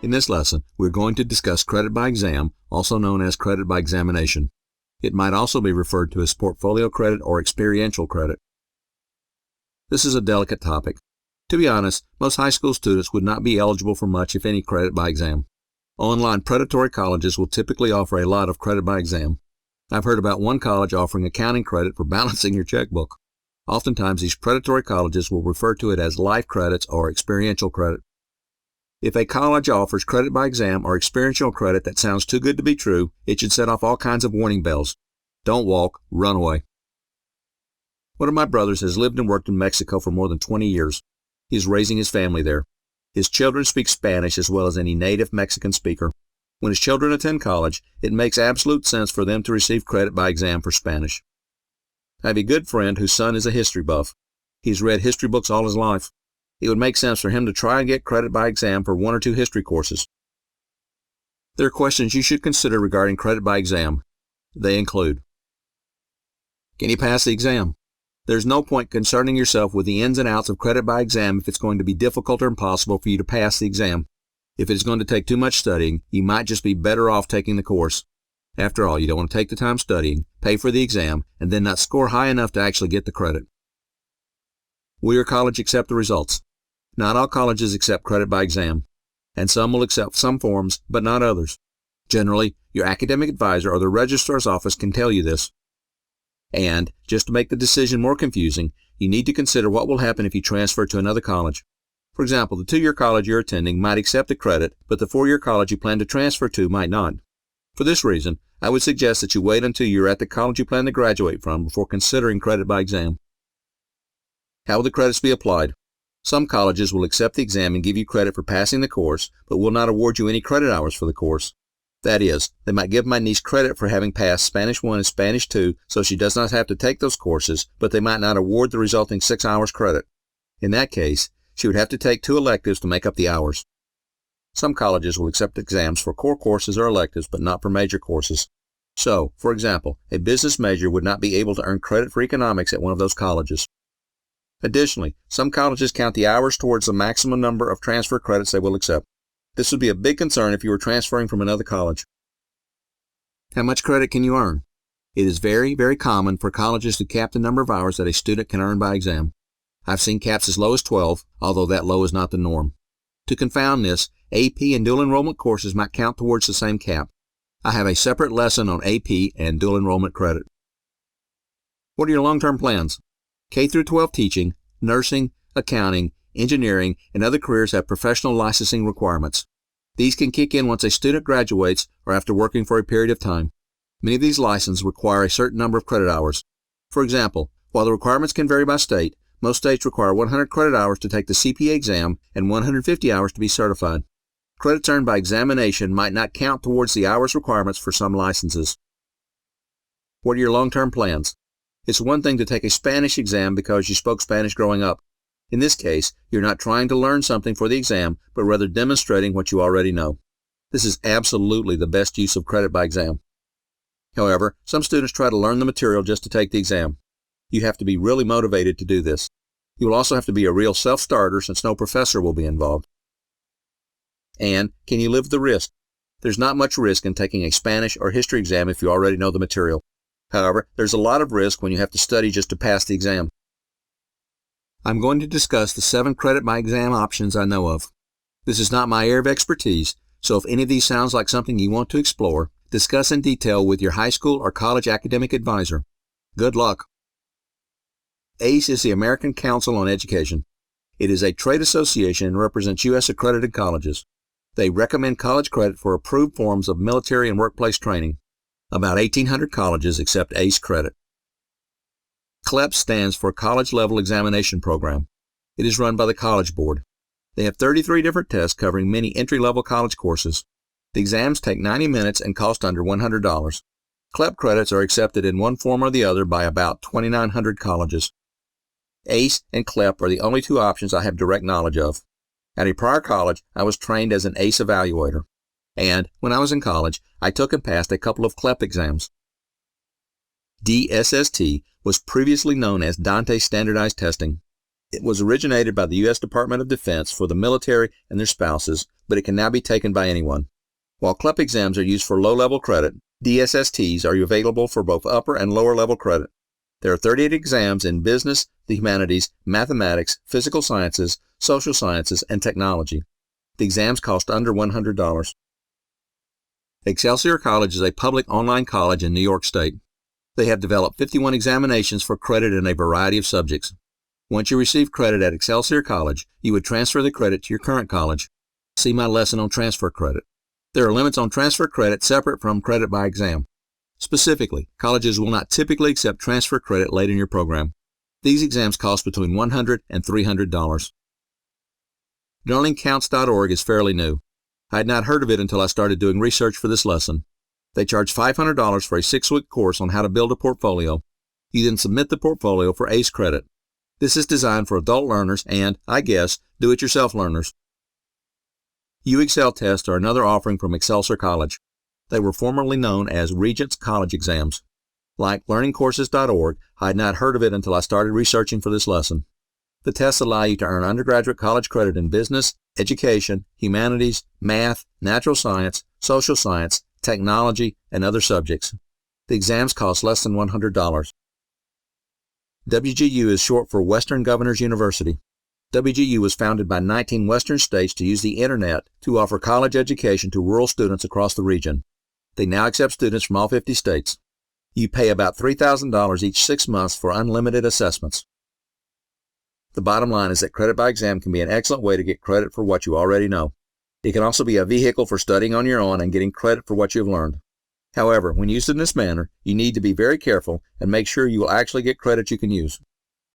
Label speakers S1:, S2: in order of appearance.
S1: In this lesson, we're going to discuss credit by exam, also known as credit by examination. It might also be referred to as portfolio credit or experiential credit. This is a delicate topic. To be honest, most high school students would not be eligible for much, if any, credit by exam. Online predatory colleges will typically offer a lot of credit by exam. I've heard about one college offering accounting credit for balancing your checkbook. Oftentimes, these predatory colleges will refer to it as life credits or experiential credit. If a college offers credit by exam or experiential credit that sounds too good to be true, it should set off all kinds of warning bells. Don't walk, run away. One of my brothers has lived and worked in Mexico for more than 20 years. He is raising his family there. His children speak Spanish as well as any native Mexican speaker. When his children attend college, it makes absolute sense for them to receive credit by exam for Spanish. I have a good friend whose son is a history buff. He's read history books all his life. It would make sense for him to try and get credit by exam for 1 or 2 history courses. There are questions you should consider regarding credit by exam. They include: can you pass the exam? There's no point concerning yourself with the ins and outs of credit by exam if it's going to be difficult or impossible for you to pass the exam. If it's going to take too much studying, you might just be better off taking the course. After all, you don't want to take the time studying, pay for the exam, and then not score high enough to actually get the credit. Will your college accept the results? Not all colleges accept credit by exam, and some will accept some forms, but not others. Generally, your academic advisor or the registrar's office can tell you this. And, just to make the decision more confusing, you need to consider what will happen if you transfer to another college. For example, the 2-year college you're attending might accept the credit, but the 4-year college you plan to transfer to might not. For this reason, I would suggest that you wait until you're at the college you plan to graduate from before considering credit by exam. How will the credits be applied? Some colleges will accept the exam and give you credit for passing the course, but will not award you any credit hours for the course. That is, they might give my niece credit for having passed Spanish 1 and Spanish 2, so she does not have to take those courses, but they might not award the resulting 6 hours credit. In that case, she would have to take 2 electives to make up the hours. Some colleges will accept exams for core courses or electives, but not for major courses. So, for example, a business major would not be able to earn credit for economics at one of those colleges. Additionally, some colleges count the hours towards the maximum number of transfer credits they will accept. This would be a big concern if you were transferring from another college. How much credit can you earn? It is very, very common for colleges to cap the number of hours that a student can earn by exam. I've seen caps as low as 12, although that low is not the norm. To confound this, AP and dual enrollment courses might count towards the same cap. I have a separate lesson on AP and dual enrollment credit. What are your long-term plans? K-12 teaching, nursing, accounting, engineering, and other careers have professional licensing requirements. These can kick in once a student graduates or after working for a period of time. Many of these licenses require a certain number of credit hours. For example, while the requirements can vary by state, most states require 100 credit hours to take the CPA exam and 150 hours to be certified. Credits earned by examination might not count towards the hours requirements for some licenses. What are your long-term plans? It's one thing to take a Spanish exam because you spoke Spanish growing up. In this case, you're not trying to learn something for the exam, but rather demonstrating what you already know. This is absolutely the best use of credit by exam. However, some students try to learn the material just to take the exam. You have to be really motivated to do this. You will also have to be a real self-starter since no professor will be involved. And, can you live the risk? There's not much risk in taking a Spanish or history exam if you already know the material. However, there's a lot of risk when you have to study just to pass the exam. I'm going to discuss the 7 credit by exam options I know of. This is not my area of expertise, so if any of these sounds like something you want to explore, discuss in detail with your high school or college academic advisor. Good luck. ACE is the American Council on Education. It is a trade association and represents U.S. accredited colleges. They recommend college credit for approved forms of military and workplace training. About 1,800 colleges accept ACE credit. CLEP stands for College Level Examination Program. It is run by the College Board. They have 33 different tests covering many entry-level college courses. The exams take 90 minutes and cost under $100. CLEP credits are accepted in one form or the other by about 2,900 colleges. ACE and CLEP are the only 2 options I have direct knowledge of. At a prior college, I was trained as an ACE evaluator. And, when I was in college, I took and passed a couple of CLEP exams. DSST was previously known as Dante Standardized Testing. It was originated by the U.S. Department of Defense for the military and their spouses, but it can now be taken by anyone. While CLEP exams are used for low-level credit, DSSTs are available for both upper and lower-level credit. There are 38 exams in business, the humanities, mathematics, physical sciences, social sciences, and technology. The exams cost under $100. Excelsior College is a public online college in New York State. They have developed 51 examinations for credit in a variety of subjects. Once you receive credit at Excelsior College, you would transfer the credit to your current college. See my lesson on transfer credit. There are limits on transfer credit separate from credit by exam. Specifically, colleges will not typically accept transfer credit late in your program. These exams cost between $100 and $300. LearningCounts.org is fairly new. I had not heard of it until I started doing research for this lesson. They charge $500 for a 6-week course on how to build a portfolio. You then submit the portfolio for ACE credit. This is designed for adult learners and, I guess, do-it-yourself learners. UExcel tests are another offering from Excelsior College. They were formerly known as Regents College exams. Like LearningCourses.org, I had not heard of it until I started researching for this lesson. The tests allow you to earn undergraduate college credit in business, education, humanities, math, natural science, social science, technology, and other subjects. The exams cost less than $100. WGU is short for Western Governors University. WGU was founded by 19 Western states to use the Internet to offer college education to rural students across the region. They now accept students from all 50 states. You pay about $3,000 each 6 months for unlimited assessments. The bottom line is that credit by exam can be an excellent way to get credit for what you already know. It can also be a vehicle for studying on your own and getting credit for what you have learned. However, when used in this manner, you need to be very careful and make sure you will actually get credit you can use.